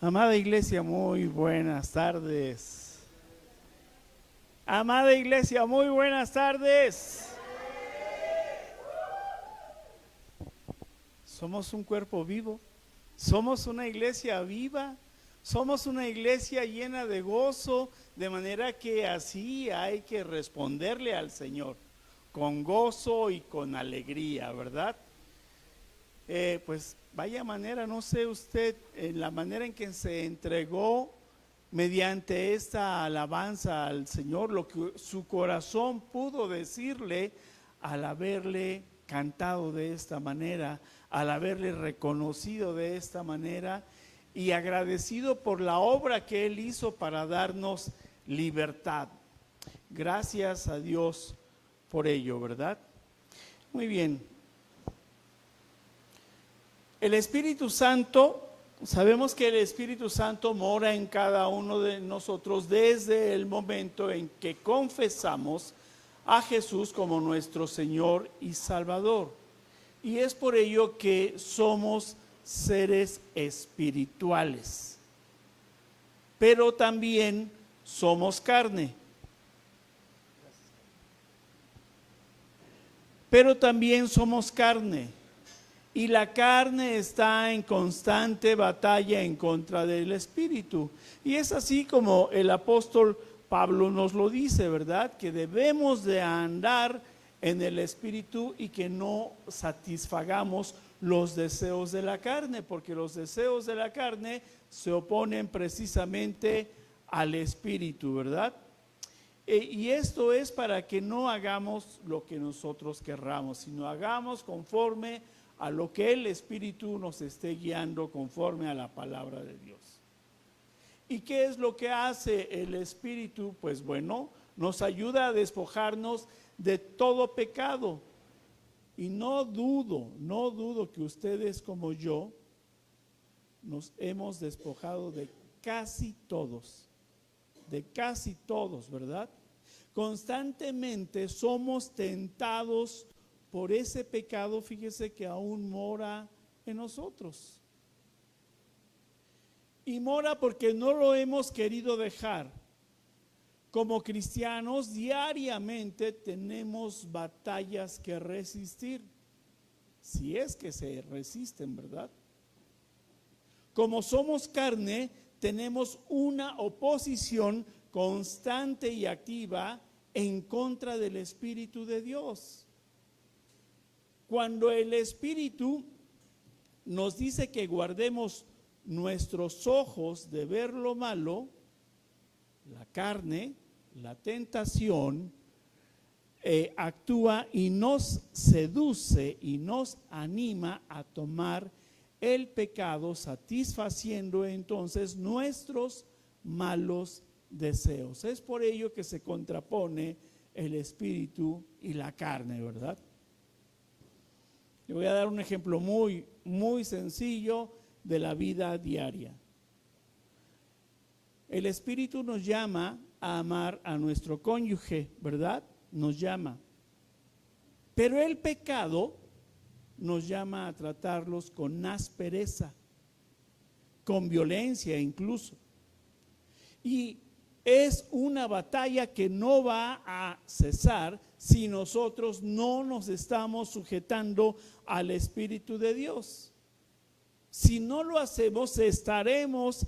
Amada iglesia, muy buenas tardes. Amada iglesia, muy buenas tardes. Somos un cuerpo vivo, somos una iglesia viva, somos una iglesia llena de gozo, de manera que así hay que responderle al Señor, con gozo y con alegría, ¿verdad? Pues vaya manera, no sé usted, la manera en que se entregó mediante esta alabanza al Señor, lo que su corazón pudo decirle al haberle cantado de esta manera, al haberle reconocido de esta manera y agradecido por la obra que Él hizo para darnos libertad. Gracias a Dios por ello, ¿verdad? Muy bien. El Espíritu Santo, sabemos que el Espíritu Santo mora en cada uno de nosotros desde el momento en que confesamos a Jesús como nuestro Señor y Salvador. Y es por ello que somos seres espirituales, pero también somos carne. Pero también somos carne. Y la carne está en constante batalla en contra del Espíritu. Y es así como el apóstol Pablo nos lo dice, ¿verdad? Que debemos de andar en el Espíritu y que no satisfagamos los deseos de la carne, porque los deseos de la carne se oponen precisamente al Espíritu, ¿verdad? Y esto es para que no hagamos lo que nosotros querramos, sino hagamos conforme a lo que el Espíritu nos esté guiando, conforme a la palabra de Dios. ¿Y qué es lo que hace el Espíritu? Pues bueno, nos ayuda a despojarnos de todo pecado. Y no dudo que ustedes como yo nos hemos despojado de casi todos, ¿verdad? Constantemente somos tentados por ese pecado, fíjese que aún mora en nosotros. Y mora porque no lo hemos querido dejar. Como cristianos diariamente tenemos batallas que resistir, si es que se resisten, ¿verdad? Como somos carne, tenemos una oposición constante y activa en contra del Espíritu de Dios. Cuando el Espíritu nos dice que guardemos nuestros ojos de ver lo malo, la carne, la tentación, actúa y nos seduce y nos anima a tomar el pecado, satisfaciendo entonces nuestros malos deseos. Es por ello que se contrapone el espíritu y la carne, ¿verdad? Le voy a dar un ejemplo muy sencillo de la vida diaria. El espíritu nos llama a amar a nuestro cónyuge, ¿verdad? Nos llama. Pero el pecado nos llama a tratarlos con aspereza, con violencia incluso. Y es una batalla que no va a cesar si nosotros no nos estamos sujetando al Espíritu de Dios. Si no lo hacemos, estaremos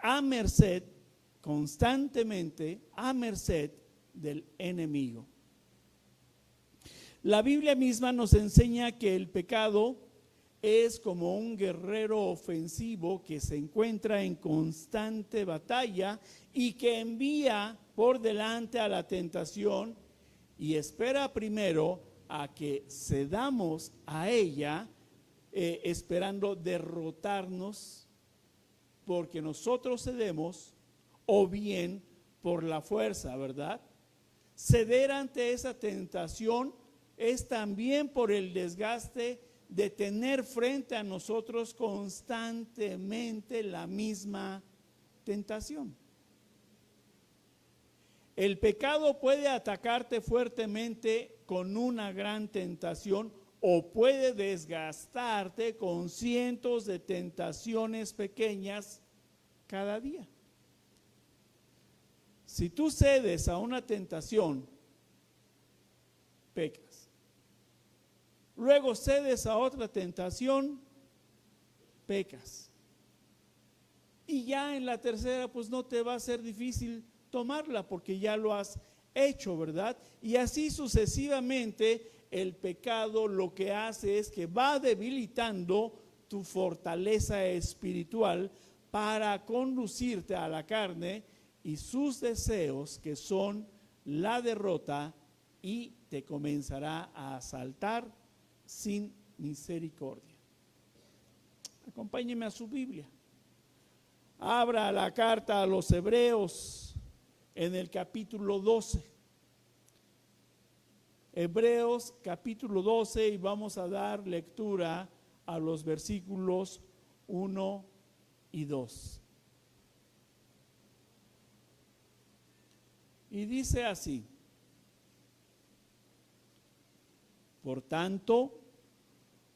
a merced, constantemente a merced del enemigo. La Biblia misma nos enseña que el pecado es como un guerrero ofensivo que se encuentra en constante batalla y que envía por delante a la tentación y espera primero a que cedamos a ella, esperando derrotarnos porque nosotros cedemos, o bien por la fuerza, ¿verdad? Ceder ante esa tentación es también por el desgaste de tener frente a nosotros constantemente la misma tentación. El pecado puede atacarte fuertemente con una gran tentación o puede desgastarte con cientos de tentaciones pequeñas cada día. Si tú cedes a una tentación, pecas. Luego cedes a otra tentación, pecas. Y ya en la tercera, pues no te va a ser difícil tomarla porque ya lo has hecho, ¿verdad? Y así sucesivamente el pecado lo que hace es que va debilitando tu fortaleza espiritual para conducirte a la carne y sus deseos, que son la derrota, y te comenzará a asaltar sin misericordia. Acompáñeme a su Biblia. Abra la carta a los Hebreos en el capítulo 12. Hebreos capítulo 12, y vamos a dar lectura a los versículos 1 y 2. Y dice así: por tanto,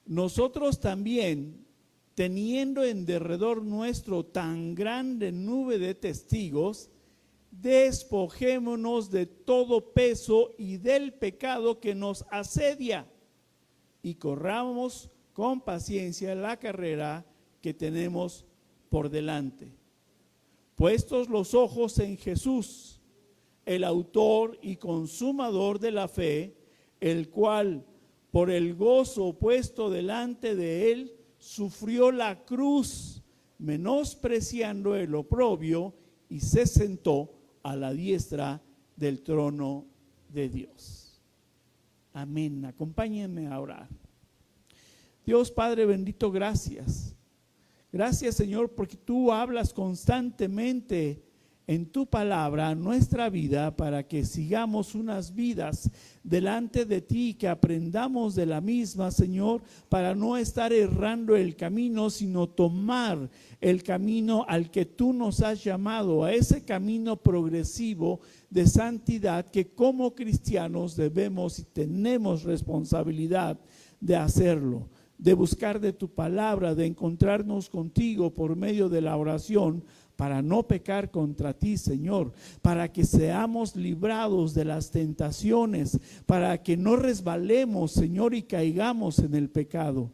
nosotros también, teniendo en derredor nuestro tan grande nube de testigos, despojémonos de todo peso y del pecado que nos asedia, y corramos con paciencia la carrera que tenemos por delante. Puestos los ojos en Jesús, el autor y consumador de la fe, el cual, por el gozo puesto delante de él, sufrió la cruz, menospreciando el oprobio, y se sentó a la diestra del trono de Dios. Amén. Acompáñenme a orar. Dios Padre bendito, gracias. Gracias, Señor, porque tú hablas constantemente en tu palabra a nuestra vida para que sigamos unas vidas delante de ti, que aprendamos de la misma, Señor, para no estar errando el camino, sino tomar el camino al que tú nos has llamado, a ese camino progresivo de santidad que como cristianos debemos y tenemos responsabilidad de hacerlo, de buscar de tu palabra, de encontrarnos contigo por medio de la oración, para no pecar contra ti, Señor, para que seamos librados de las tentaciones, para que no resbalemos, Señor, y caigamos en el pecado.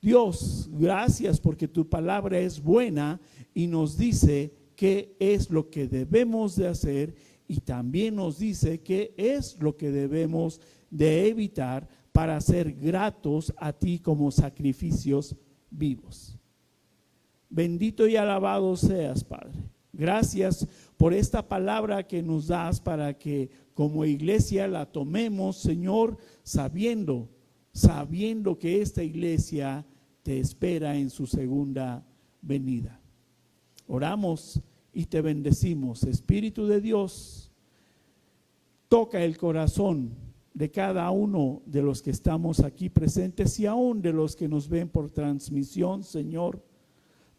Dios, gracias porque tu palabra es buena y nos dice qué es lo que debemos de hacer, y también nos dice qué es lo que debemos de evitar para ser gratos a ti como sacrificios vivos. Bendito y alabado seas, Padre. Gracias por esta palabra que nos das para que como iglesia la tomemos, Señor, sabiendo que esta iglesia te espera en su segunda venida. Oramos y te bendecimos. Espíritu de Dios, toca el corazón de cada uno de los que estamos aquí presentes y aún de los que nos ven por transmisión, Señor,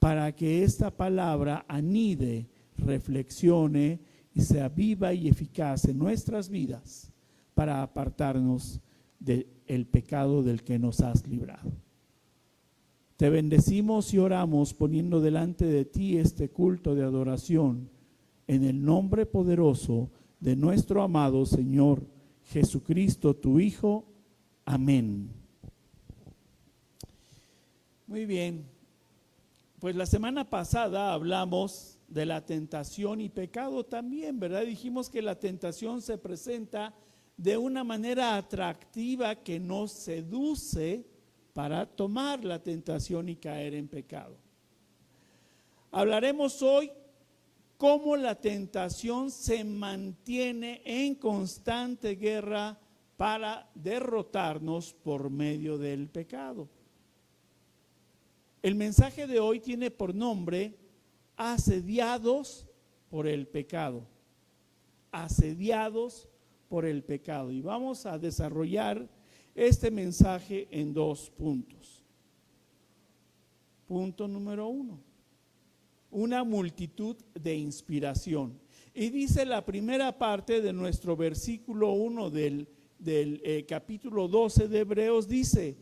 para que esta palabra anide, reflexione y sea viva y eficaz en nuestras vidas para apartarnos del pecado del que nos has librado. Te bendecimos y oramos poniendo delante de ti este culto de adoración en el nombre poderoso de nuestro amado Señor Jesucristo, tu Hijo. Amén. Muy bien. Pues la semana pasada hablamos de la tentación y pecado también, ¿verdad? Dijimos que la tentación se presenta de una manera atractiva que nos seduce para tomar la tentación y caer en pecado. Hablaremos hoy cómo la tentación se mantiene en constante guerra para derrotarnos por medio del pecado. El mensaje de hoy tiene por nombre asediados por el pecado. Asediados por el pecado. Y vamos a desarrollar este mensaje en 2 puntos. Punto número 1. Una multitud de inspiración. Y dice la primera parte de nuestro versículo 1 del capítulo 12 de Hebreos, dice: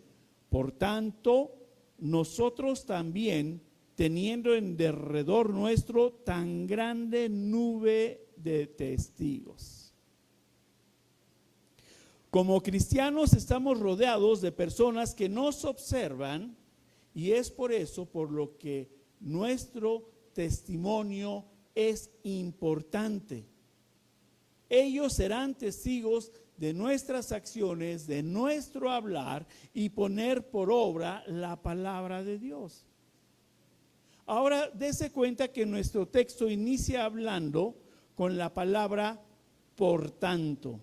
por tanto, nosotros también, teniendo en derredor nuestro tan grande nube de testigos. Como cristianos estamos rodeados de personas que nos observan, y es por eso por lo que nuestro testimonio es importante. Ellos serán testigos de nuestras acciones, de nuestro hablar y poner por obra la palabra de Dios. Ahora, dése cuenta que nuestro texto inicia hablando con la palabra por tanto,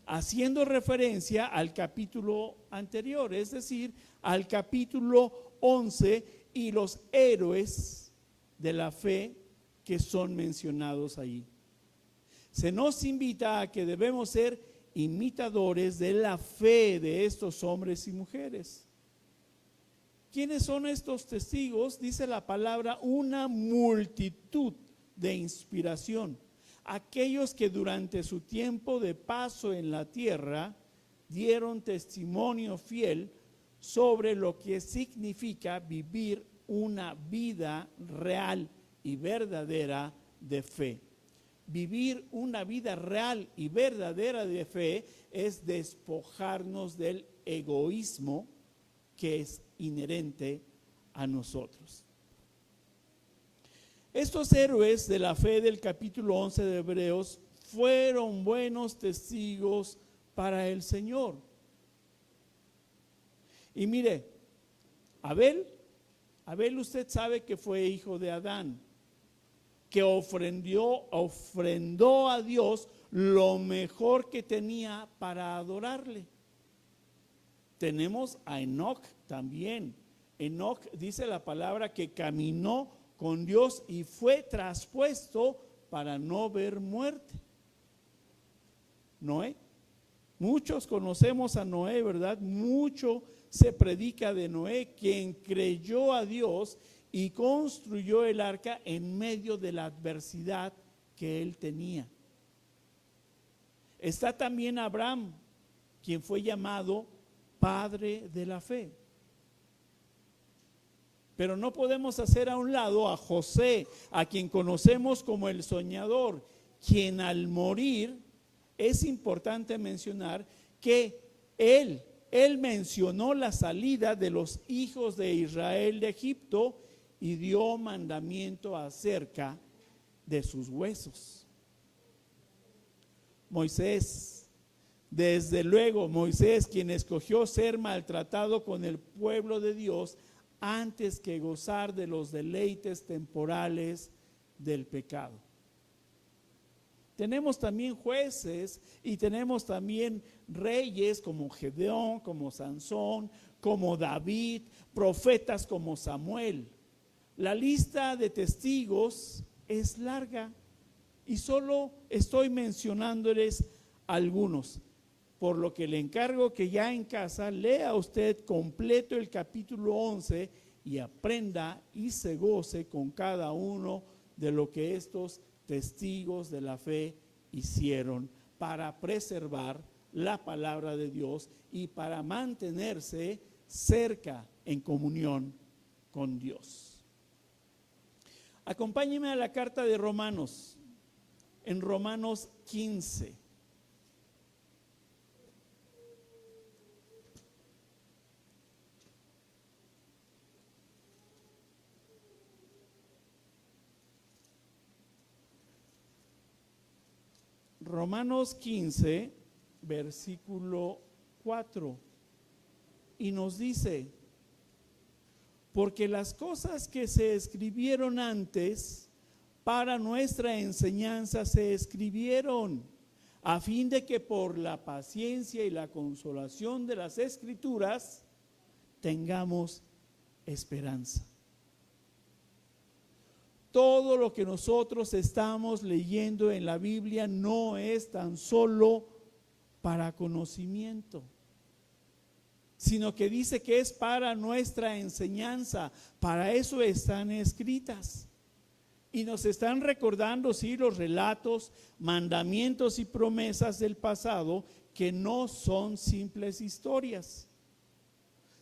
haciendo referencia al capítulo anterior, es decir, al capítulo 11 y los héroes de la fe que son mencionados allí. Se nos invita a que debemos ser imitadores de la fe de estos hombres y mujeres. ¿Quiénes son estos testigos? Dice la palabra, una multitud de inspiración. Aquellos que durante su tiempo de paso en la tierra dieron testimonio fiel sobre lo que significa vivir una vida real y verdadera de fe. Vivir una vida real y verdadera de fe es despojarnos del egoísmo que es inherente a nosotros. Estos héroes de la fe del capítulo 11 de Hebreos fueron buenos testigos para el Señor. Y mire, Abel usted sabe que fue hijo de Adán, que ofrendó a Dios lo mejor que tenía para adorarle. Tenemos a Enoc también. Enoc dice la palabra que caminó con Dios y fue traspuesto para no ver muerte. Noé, muchos conocemos a Noé, ¿verdad? Mucho se predica de Noé, quien creyó a Dios y construyó el arca en medio de la adversidad que él tenía. Está también Abraham, quien fue llamado padre de la fe. Pero no podemos hacer a un lado a José, a quien conocemos como el soñador, quien al morir, es importante mencionar que él mencionó la salida de los hijos de Israel de Egipto y dio mandamiento acerca de sus huesos. Moisés, desde luego Moisés, quien escogió ser maltratado con el pueblo de Dios antes que gozar de los deleites temporales del pecado. Tenemos también jueces y tenemos también reyes como Gedeón, como Sansón, como David, profetas como Samuel. La lista de testigos es larga y solo estoy mencionándoles algunos, por lo que le encargo que ya en casa lea usted completo el capítulo 11 y aprenda y se goce con cada uno de lo que estos testigos de la fe hicieron para preservar la palabra de Dios y para mantenerse cerca en comunión con Dios. Acompáñeme a la carta de Romanos, en Romanos 15. Romanos 15, versículo 4, y nos dice: porque las cosas que se escribieron antes para nuestra enseñanza se escribieron, a fin de que por la paciencia y la consolación de las Escrituras tengamos esperanza. Todo lo que nosotros estamos leyendo en la Biblia no es tan solo para conocimiento, sino que dice que es para nuestra enseñanza. Para eso están escritas. Y nos están recordando, sí, los relatos, mandamientos y promesas del pasado, que no son simples historias,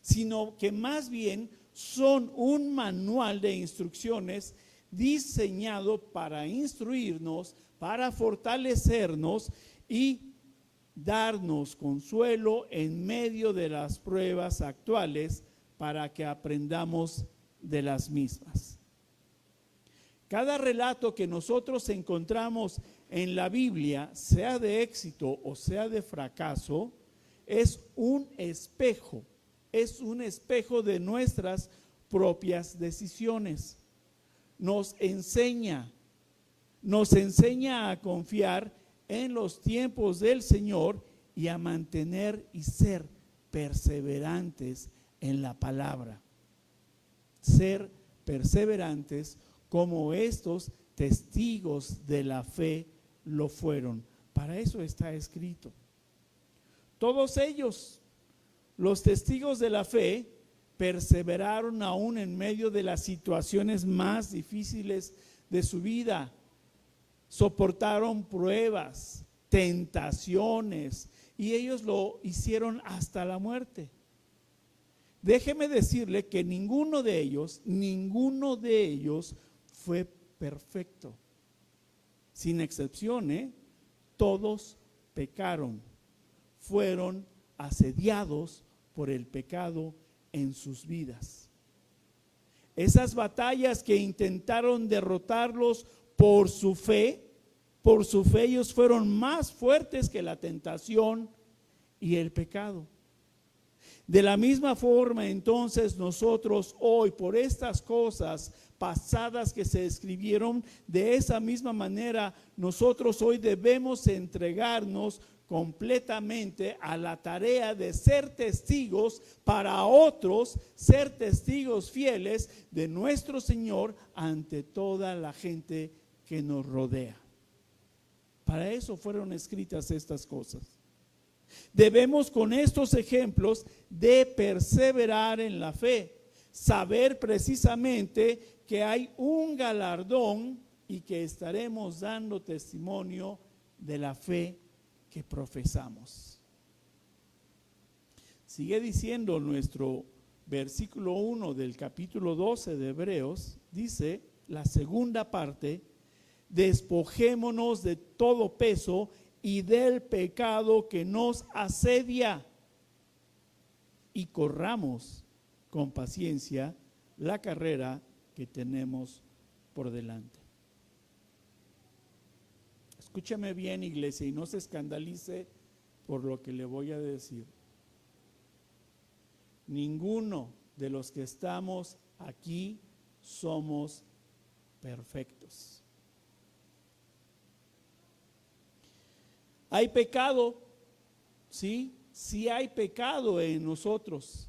sino que más bien son un manual de instrucciones diseñado para instruirnos, para fortalecernos y darnos consuelo en medio de las pruebas actuales para que aprendamos de las mismas. Cada relato que nosotros encontramos en la Biblia, sea de éxito o sea de fracaso, es un espejo de nuestras propias decisiones. Nos enseña a confiar en los tiempos del Señor y a mantener y ser perseverantes en la palabra. Ser perseverantes como estos testigos de la fe lo fueron. Para eso está escrito. Todos ellos, los testigos de la fe, perseveraron aún en medio de las situaciones más difíciles de su vida. Soportaron pruebas, tentaciones, y ellos lo hicieron hasta la muerte. Déjeme decirle que ninguno de ellos fue perfecto. Sin excepción, todos pecaron. Fueron asediados por el pecado en sus vidas. Esas batallas que intentaron derrotarlos por su fe ellos fueron más fuertes que la tentación y el pecado. De la misma forma, entonces, nosotros hoy, por estas cosas pasadas que se escribieron, de esa misma manera, nosotros hoy debemos entregarnos completamente a la tarea de ser testigos para otros, ser testigos fieles de nuestro Señor ante toda la gente que nos rodea. Para eso fueron escritas estas cosas. Debemos con estos ejemplos de perseverar en la fe, saber precisamente que hay un galardón y que estaremos dando testimonio de la fe que profesamos. Sigue diciendo nuestro versículo 1 del capítulo 12 de Hebreos, dice la segunda parte: despojémonos de todo peso y del pecado que nos asedia y corramos con paciencia la carrera que tenemos por delante. Escúchame bien, iglesia, y no se escandalice por lo que le voy a decir. Ninguno de los que estamos aquí somos perfectos. Hay pecado, sí hay pecado en nosotros.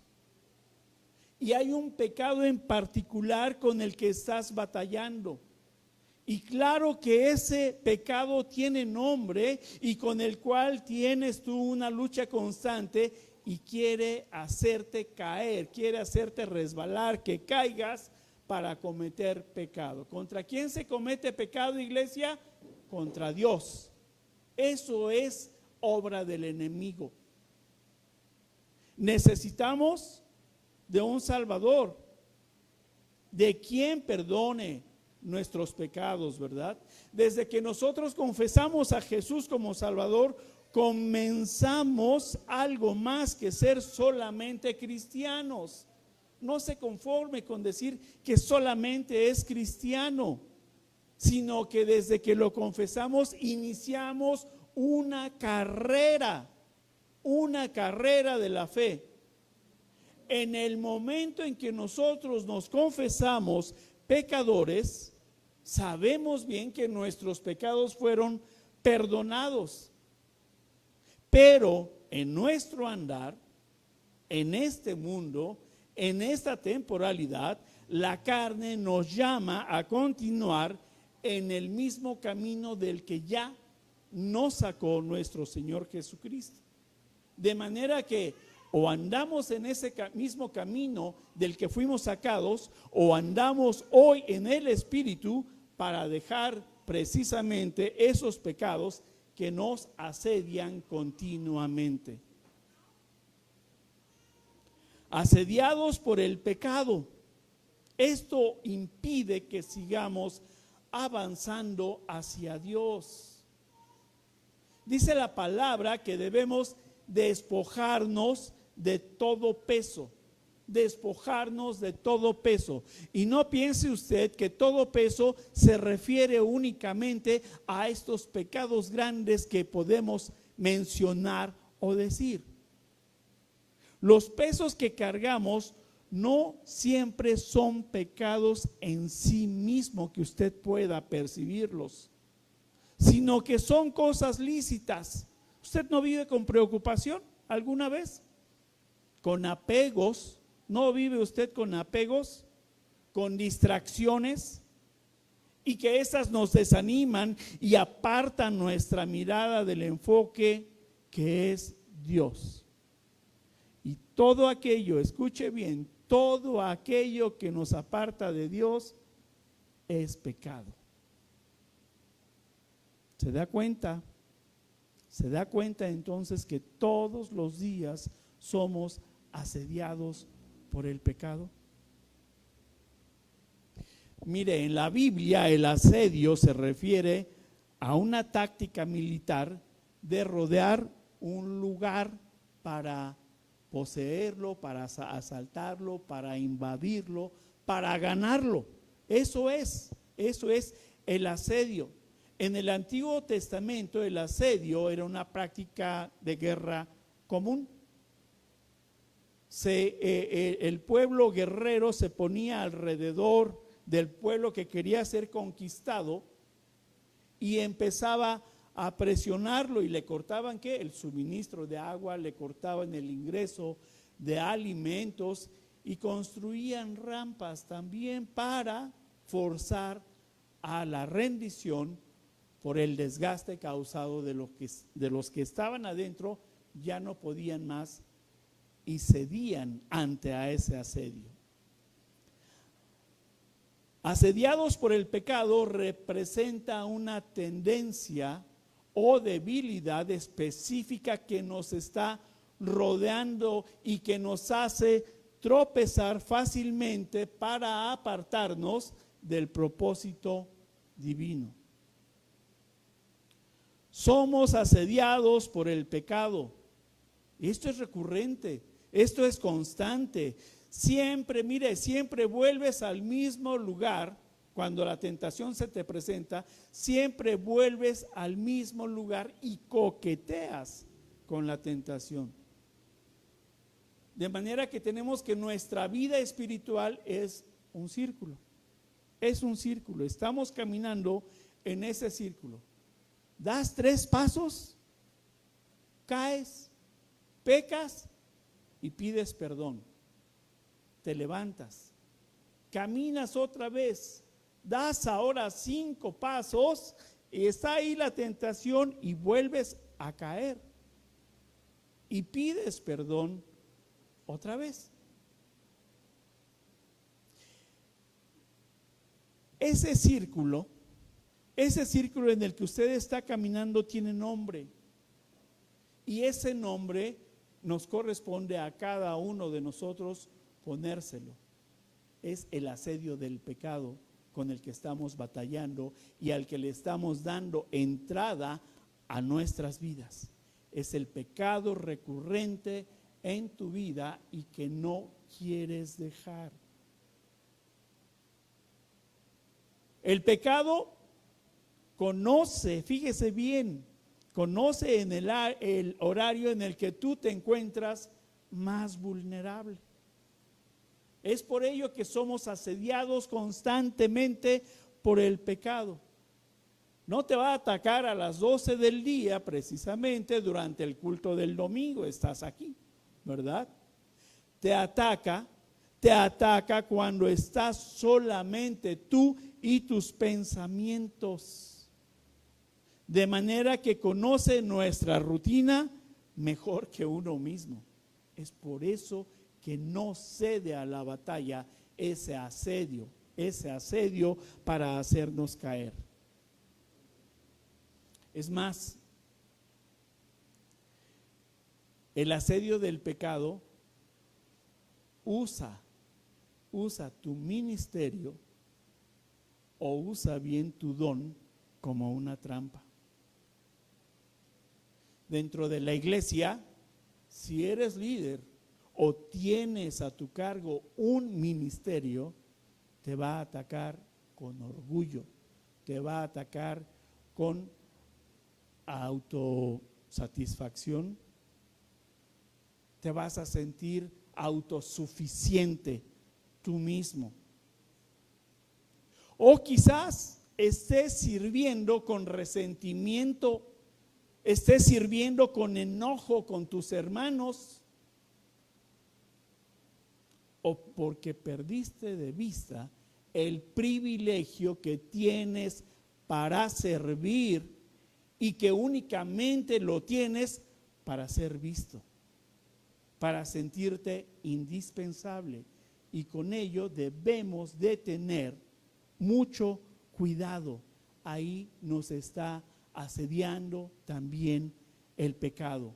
Y hay un pecado en particular con el que estás batallando. Y claro que ese pecado tiene nombre y con el cual tienes tú una lucha constante y quiere hacerte caer, quiere hacerte resbalar, que caigas para cometer pecado. ¿Contra quién se comete pecado, iglesia? Contra Dios. Eso es obra del enemigo. Necesitamos de un Salvador, de quien perdone nuestros pecados, ¿verdad? Desde que nosotros confesamos a Jesús como Salvador, comenzamos algo más que ser solamente cristianos. No se conforme con decir que solamente es cristiano, sino que desde que lo confesamos iniciamos una carrera de la fe. En el momento en que nosotros nos confesamos pecadores, sabemos bien que nuestros pecados fueron perdonados, pero en nuestro andar, en este mundo, en esta temporalidad, la carne nos llama a continuar en el mismo camino del que ya nos sacó nuestro Señor Jesucristo. De manera que o andamos en ese mismo camino del que fuimos sacados, o andamos hoy en el Espíritu para dejar precisamente esos pecados que nos asedian continuamente. Asediados por el pecado, Esto impide que sigamos avanzando hacia Dios. Dice la palabra que debemos despojarnos de todo peso. Despojarnos de todo peso. Y no piense usted que todo peso se refiere únicamente a estos pecados grandes que podemos mencionar o decir. Los pesos que cargamos no siempre son pecados en sí mismo que usted pueda percibirlos, sino que son cosas lícitas. ¿Usted no vive con preocupación alguna vez? ¿Con apegos? ¿No vive usted con apegos? ¿Con distracciones? Y que esas nos desaniman y apartan nuestra mirada del enfoque que es Dios. Y todo aquello, escuche bien, todo aquello que nos aparta de Dios es pecado. ¿Se da cuenta? ¿Se da cuenta entonces que todos los días somos asediados por el pecado? Mire, en la Biblia el asedio se refiere a una táctica militar de rodear un lugar para poseerlo, para asaltarlo, para invadirlo, para ganarlo. Eso es el asedio. En el Antiguo Testamento el asedio era una práctica de guerra común. El pueblo guerrero se ponía alrededor del pueblo que quería ser conquistado y empezaba a presionarlo y le cortaban ¿qué? El suministro de agua, le cortaban el ingreso de alimentos y construían rampas también para forzar a la rendición por el desgaste causado de los que estaban adentro. Ya no podían más y cedían ante a ese asedio. Asediados por el pecado representa una tendencia o debilidad específica que nos está rodeando y que nos hace tropezar fácilmente para apartarnos del propósito divino. Somos asediados por el pecado. Esto es recurrente, esto es constante. Siempre, mire, siempre vuelves al mismo lugar. Cuando la tentación se te presenta, siempre vuelves al mismo lugar y coqueteas con la tentación. De manera que tenemos que nuestra vida espiritual es un círculo. Es un círculo, estamos caminando en ese círculo. Das 3 pasos, caes, pecas y pides perdón. Te levantas, caminas otra vez, das ahora 5 pasos y está ahí la tentación y vuelves a caer y pides perdón otra vez. Ese círculo en el que usted está caminando tiene nombre y ese nombre nos corresponde a cada uno de nosotros ponérselo. Es el asedio del pecado con el que estamos batallando y al que le estamos dando entrada a nuestras vidas. Es el pecado recurrente en tu vida y que no quieres dejar. El pecado conoce, fíjese bien, conoce en el horario en el que tú te encuentras más vulnerable. Es por ello que somos asediados constantemente por el pecado. No te va a atacar a las 12 del día precisamente durante el culto del domingo, estás aquí, ¿verdad? Te ataca cuando estás solamente tú y tus pensamientos. De manera que conoce nuestra rutina mejor que uno mismo. Es por eso que no cede a la batalla ese asedio para hacernos caer. Es más, el asedio del pecado usa usa tu ministerio o usa bien tu don como una trampa. Dentro de la iglesia, si eres líder o tienes a tu cargo un ministerio, te va a atacar con orgullo, te va a atacar con autosatisfacción, te vas a sentir autosuficiente tú mismo. O quizás estés sirviendo con resentimiento, estés sirviendo con enojo con tus hermanos, o porque perdiste de vista el privilegio que tienes para servir y que únicamente lo tienes para ser visto, para sentirte indispensable. Y con ello debemos de tener mucho cuidado. Ahí nos está asediando también el pecado.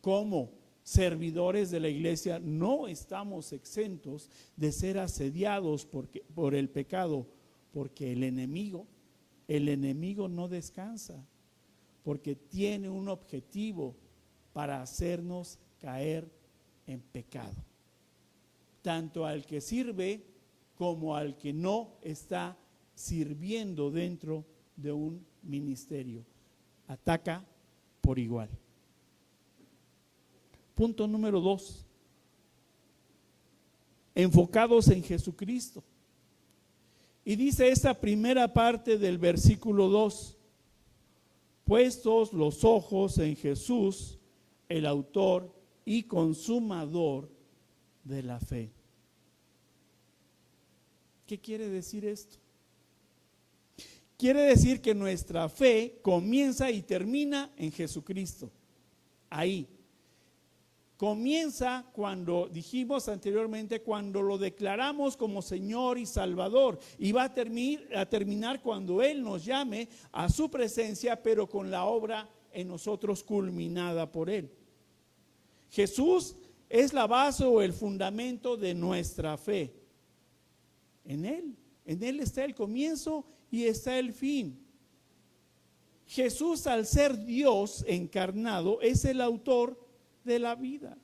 Como servidores de la iglesia no estamos exentos de ser asediados por el pecado, porque el enemigo no descansa, porque tiene un objetivo para hacernos caer en pecado, tanto al que sirve como al que no está sirviendo dentro de un ministerio. Ataca por igual. Punto número 2. Enfocados en Jesucristo. Y dice esta primera parte del versículo 2: puestos los ojos en Jesús, el autor y consumador de la fe. ¿Qué quiere decir esto? Quiere decir que nuestra fe comienza y termina en Jesucristo. Ahí. Comienza cuando dijimos anteriormente, cuando lo declaramos como Señor y Salvador, y va a terminar cuando Él nos llame a su presencia, pero con la obra en nosotros culminada por Él. Jesús es la base o el fundamento de nuestra fe. En Él está el comienzo y está el fin. Jesús, al ser Dios encarnado, es el autor de la vida.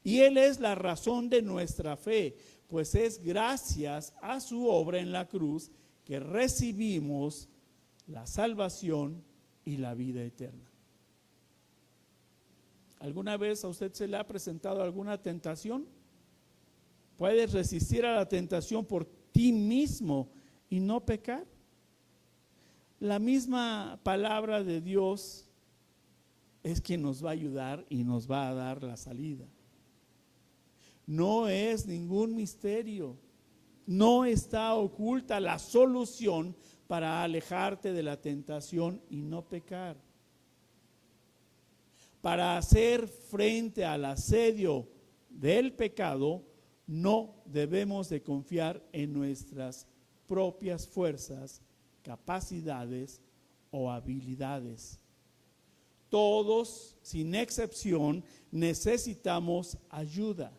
Y Él es la razón de nuestra fe, pues es gracias a su obra en la cruz que recibimos la salvación y la vida eterna. ¿Alguna vez a usted se le ha presentado alguna tentación? ¿Puedes resistir a la tentación por ti mismo y no pecar? La misma palabra de Dios es quien nos va a ayudar y nos va a dar la salida. No es ningún misterio, no está oculta la solución para alejarte de la tentación y no pecar. Para hacer frente al asedio del pecado, no debemos de confiar en nuestras propias fuerzas, capacidades o habilidades. Todos, sin excepción, necesitamos ayuda.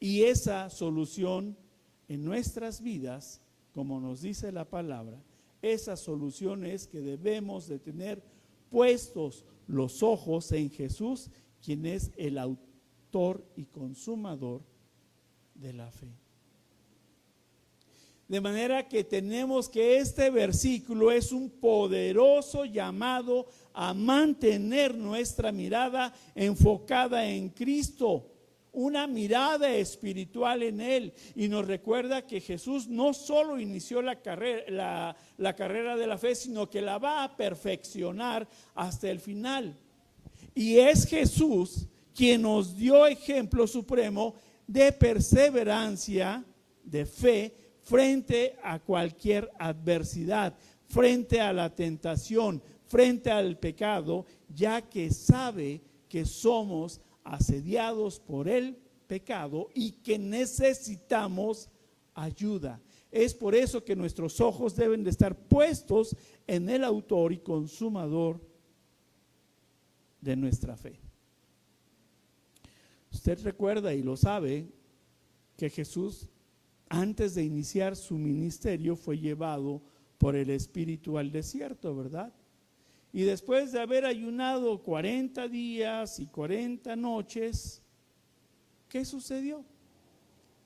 Y esa solución en nuestras vidas, como nos dice la palabra, esa solución es que debemos de tener puestos los ojos en Jesús, quien es el autor y consumador de la fe. De manera que tenemos que este versículo es un poderoso llamado a mantener nuestra mirada enfocada en Cristo, una mirada espiritual en Él, y nos recuerda que Jesús no solo inició la carrera de la fe, sino que la va a perfeccionar hasta el final. Y es Jesús quien nos dio ejemplo supremo de perseverancia, de fe, frente a cualquier adversidad, frente a la tentación, frente al pecado, ya que sabe que somos asediados por el pecado y que necesitamos ayuda. Es por eso que nuestros ojos deben de estar puestos en el autor y consumador de nuestra fe. Usted recuerda y lo sabe que Jesús, antes de iniciar su ministerio, fue llevado por el Espíritu al desierto, ¿verdad? Y después de haber ayunado 40 días y 40 noches, ¿qué sucedió?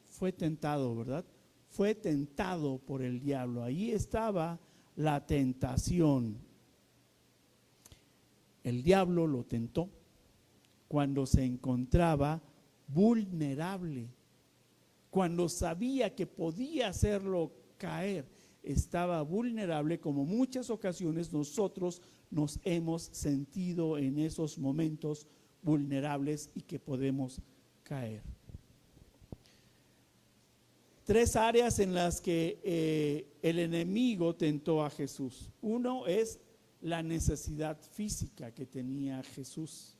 Fue tentado, ¿verdad? Fue tentado por el diablo. Ahí estaba la tentación. El diablo lo tentó cuando se encontraba vulnerable, cuando sabía que podía hacerlo caer. Estaba vulnerable, como muchas ocasiones nosotros nos hemos sentido en esos momentos vulnerables y que podemos caer. 3 áreas en las que el enemigo tentó a Jesús. Uno es la necesidad física que tenía Jesús.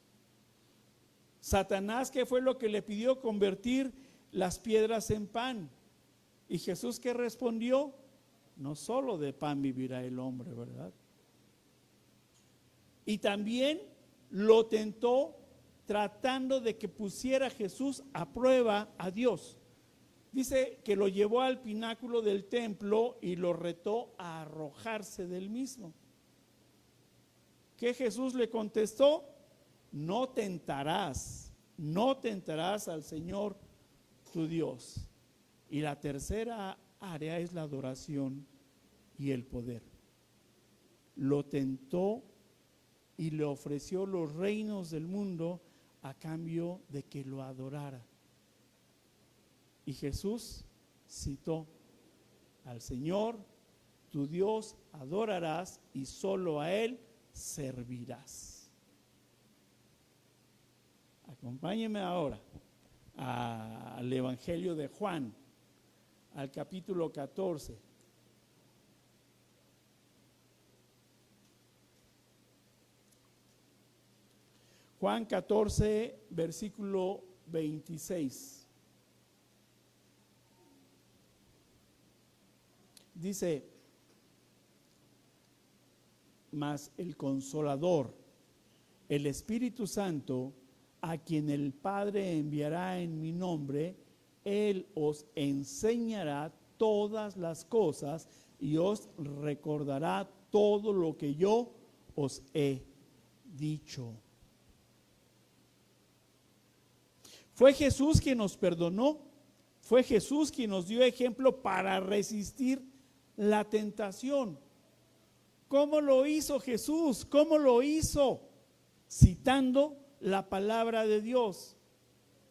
Satanás, ¿qué fue lo que le pidió? Convertir las piedras en pan. ¿Y Jesús qué respondió? No solo de pan vivirá el hombre, ¿verdad? Y también lo tentó tratando de que pusiera a Jesús a prueba a Dios. Dice que lo llevó al pináculo del templo y lo retó a arrojarse del mismo. ¿Qué Jesús le contestó? No tentarás al Señor tu Dios. Y la tercera área es la adoración y el poder. Lo tentó y le ofreció los reinos del mundo a cambio de que lo adorara. Y Jesús citó: al Señor tu Dios adorarás y solo a Él servirás. Acompáñenme ahora al Evangelio de Juan, al capítulo 14. Juan 14, versículo 26. Dice: mas el Consolador, el Espíritu Santo, a quien el Padre enviará en mi nombre, Él os enseñará todas las cosas y os recordará todo lo que yo os he dicho. Fue Jesús quien nos perdonó, fue Jesús quien nos dio ejemplo para resistir la tentación. ¿Cómo lo hizo Jesús? ¿Cómo lo hizo? Citando la palabra de Dios.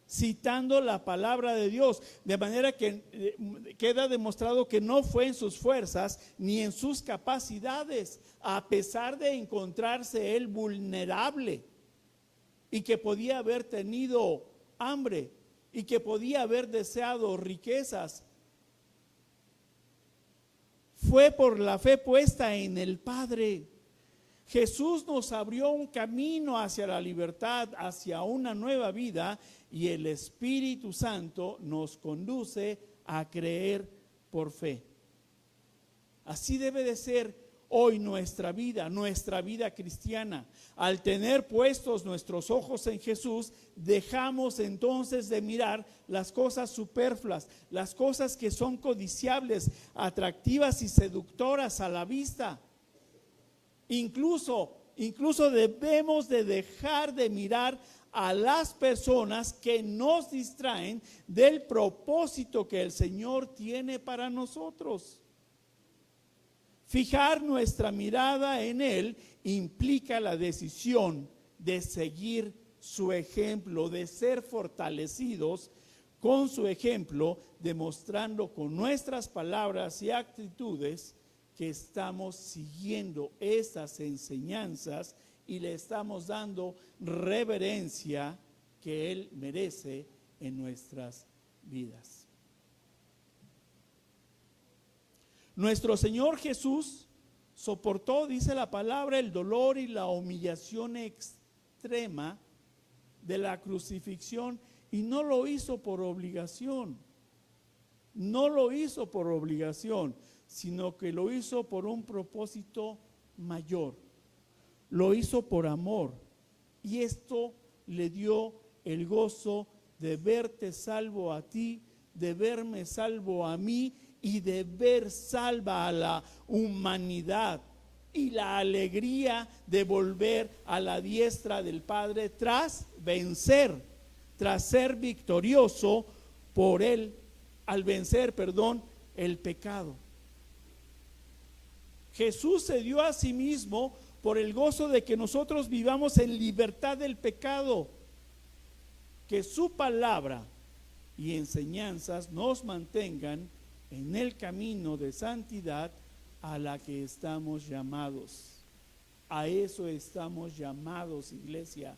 Citando la palabra de Dios. De manera que queda demostrado que no fue en sus fuerzas ni en sus capacidades, a pesar de encontrarse él vulnerable y que podía haber tenido hambre y que podía haber deseado riquezas. Fue por la fe puesta en el Padre. Jesús nos abrió un camino hacia la libertad, hacia una nueva vida, y el Espíritu Santo nos conduce a creer por fe. Así debe de ser hoy nuestra vida cristiana. Al tener puestos nuestros ojos en Jesús, dejamos entonces de mirar las cosas superfluas, las cosas que son codiciables, atractivas y seductoras a la vista. Incluso debemos de dejar de mirar a las personas que nos distraen del propósito que el Señor tiene para nosotros. Fijar nuestra mirada en Él implica la decisión de seguir su ejemplo, de ser fortalecidos con su ejemplo, demostrando con nuestras palabras y actitudes que estamos siguiendo estas enseñanzas y le estamos dando reverencia que Él merece en nuestras vidas. Nuestro Señor Jesús soportó, dice la palabra, el dolor y la humillación extrema de la crucifixión, y no lo hizo por obligación. No lo hizo por obligación, sino que lo hizo por un propósito mayor. Lo hizo por amor, y esto le dio el gozo de verte salvo a ti, de verme salvo a mí y de ver salva a la humanidad, y la alegría de volver a la diestra del Padre tras vencer, tras ser victorioso por él, al vencer, el pecado. Jesús se dio a sí mismo por el gozo de que nosotros vivamos en libertad del pecado, que su palabra y enseñanzas nos mantengan en el camino de santidad a la que estamos llamados. A eso estamos llamados, iglesia,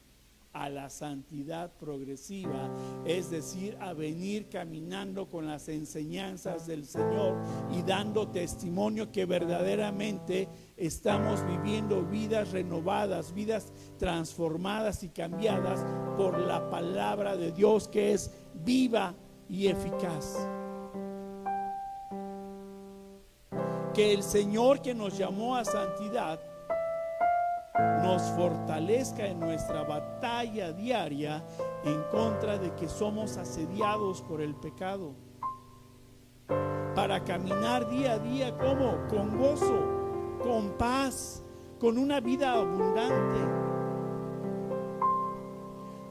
a la santidad progresiva, es decir, a venir caminando con las enseñanzas del Señor y dando testimonio que verdaderamente estamos viviendo vidas renovadas, vidas transformadas y cambiadas por la palabra de Dios, que es viva y eficaz. Que el Señor, que nos llamó a santidad, nos fortalezca en nuestra batalla diaria en contra de que somos asediados por el pecado, para caminar día a día como con gozo, con paz, con una vida abundante.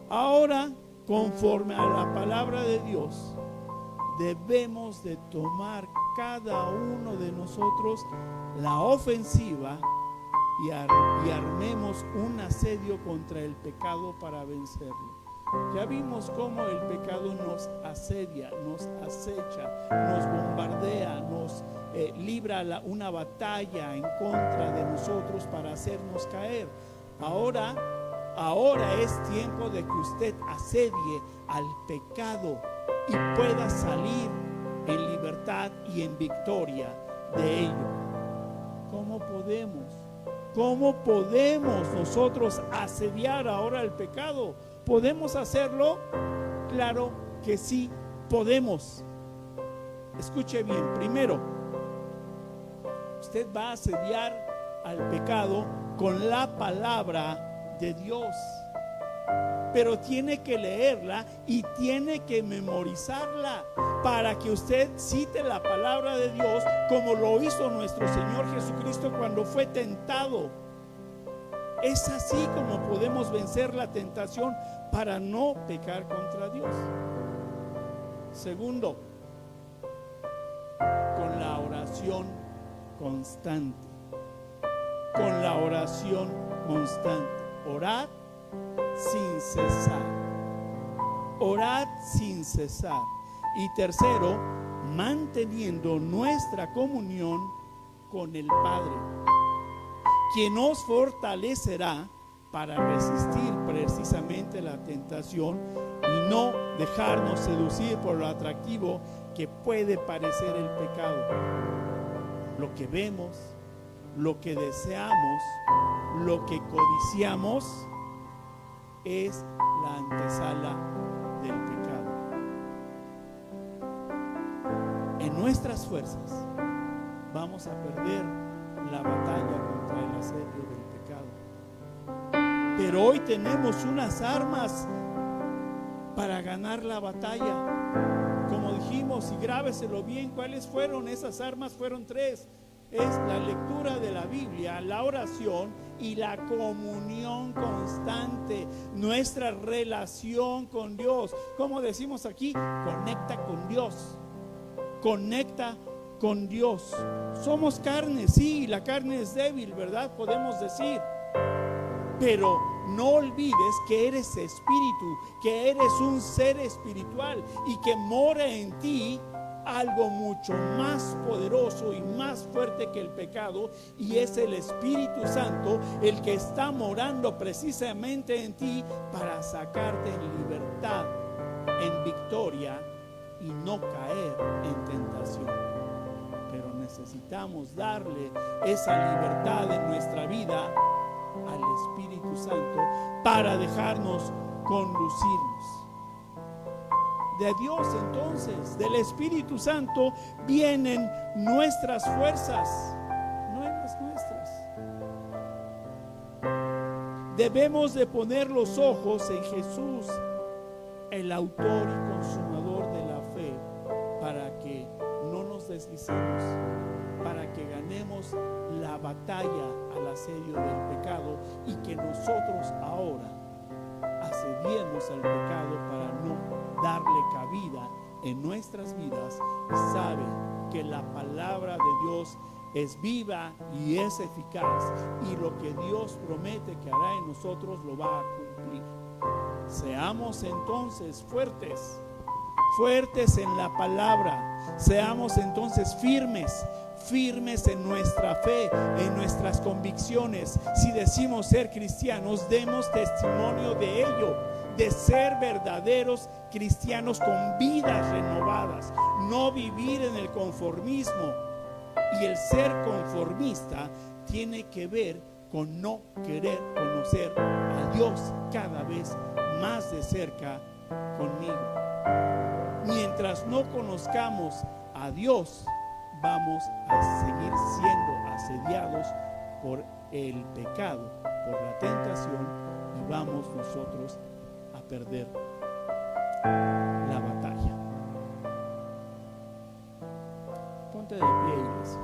Ahora, conforme a la palabra de Dios, debemos de tomar cada uno de nosotros la ofensiva y armemos un asedio contra el pecado para vencerlo. Ya vimos cómo el pecado nos asedia, nos acecha, nos bombardea, nos libra una batalla en contra de nosotros para hacernos caer. Ahora es tiempo de que usted asedie al pecado y pueda salir en libertad y en victoria de ello. ¿Cómo podemos nosotros asediar ahora el pecado? ¿Podemos hacerlo? Claro que sí, podemos. Escuche bien, primero, usted va a asediar al pecado con la palabra de Dios, pero tiene que leerla y tiene que memorizarla para que usted cite la palabra de Dios como lo hizo nuestro Señor Jesucristo cuando fue tentado. Es así como podemos vencer la tentación para no pecar contra Dios. Segundo, con la oración constante. Con la oración constante. Orad sin cesar. Orad sin cesar. Y tercero, manteniendo nuestra comunión con el Padre, quien nos fortalecerá para resistir precisamente la tentación y no dejarnos seducir por lo atractivo que puede parecer el pecado. Lo que vemos, lo que deseamos, lo que codiciamos es la antesala del pecado. En nuestras fuerzas vamos a perder la batalla contra el asedio del pecado. Pero hoy tenemos unas armas para ganar la batalla. Como dijimos, y grábeselo bien, ¿cuáles fueron? Esas armas fueron tres. Es la lectura de la Biblia, la oración y la comunión constante, nuestra relación con Dios. Como decimos aquí, conecta con Dios. Conecta con Dios. Somos carne, sí, la carne es débil, ¿verdad? Podemos decir. Pero no olvides que eres espíritu, que eres un ser espiritual y que mora en ti algo mucho más poderoso y más fuerte que el pecado, y es el Espíritu Santo el que está morando precisamente en ti para sacarte en libertad, en victoria y no caer en tentación. Pero necesitamos darle esa libertad en nuestra vida al Espíritu Santo para dejarnos conducirnos. De Dios, entonces, del Espíritu Santo, vienen nuestras fuerzas, no las nuestras. Debemos de poner los ojos en Jesús, el autor y consumador de la fe, deslicemos, para que ganemos la batalla al asedio del pecado y que nosotros ahora asediemos al pecado para no darle cabida en nuestras vidas, y sabe que la palabra de Dios es viva y es eficaz, y lo que Dios promete que hará en nosotros lo va a cumplir. Seamos entonces fuertes en la palabra. Seamos entonces firmes en nuestra fe, en nuestras convicciones. Si decimos ser cristianos, demos testimonio de ello, de ser verdaderos cristianos con vidas renovadas, no vivir en el conformismo. Y el ser conformista tiene que ver con no querer conocer a Dios cada vez más de cerca conmigo. Mientras no conozcamos a Dios, vamos a seguir siendo asediados por el pecado, por la tentación, y vamos nosotros a perder la batalla. Ponte de pie, iglesia.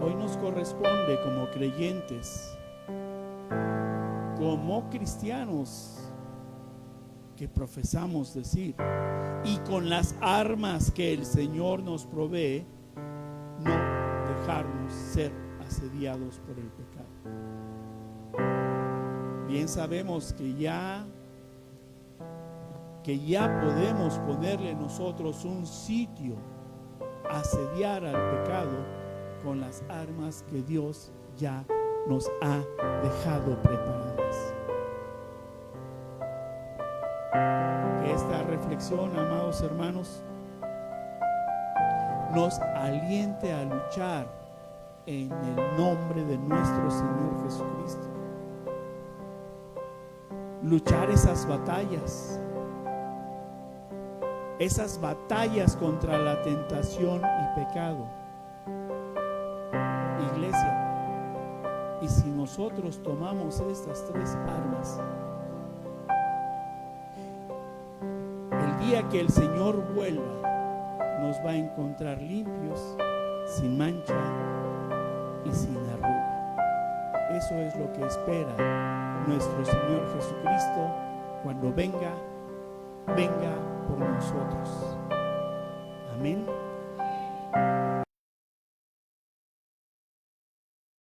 Hoy nos corresponde como creyentes, como cristianos que profesamos decir, y con las armas que el Señor nos provee, no dejarnos ser asediados por el pecado. Bien sabemos que ya podemos ponerle nosotros un sitio, asediar al pecado con las armas que Dios ya nos ha dejado preparadas. Que esta reflexión, amados hermanos, nos aliente a luchar en el nombre de nuestro Señor Jesucristo. Luchar esas batallas contra la tentación y pecado. Iglesia, y si nosotros tomamos estas tres armas, el día que el Señor vuelva, nos va a encontrar limpios, sin mancha y sin arruga. Eso es lo que espera nuestro Señor Jesucristo cuando venga por nosotros. Amén.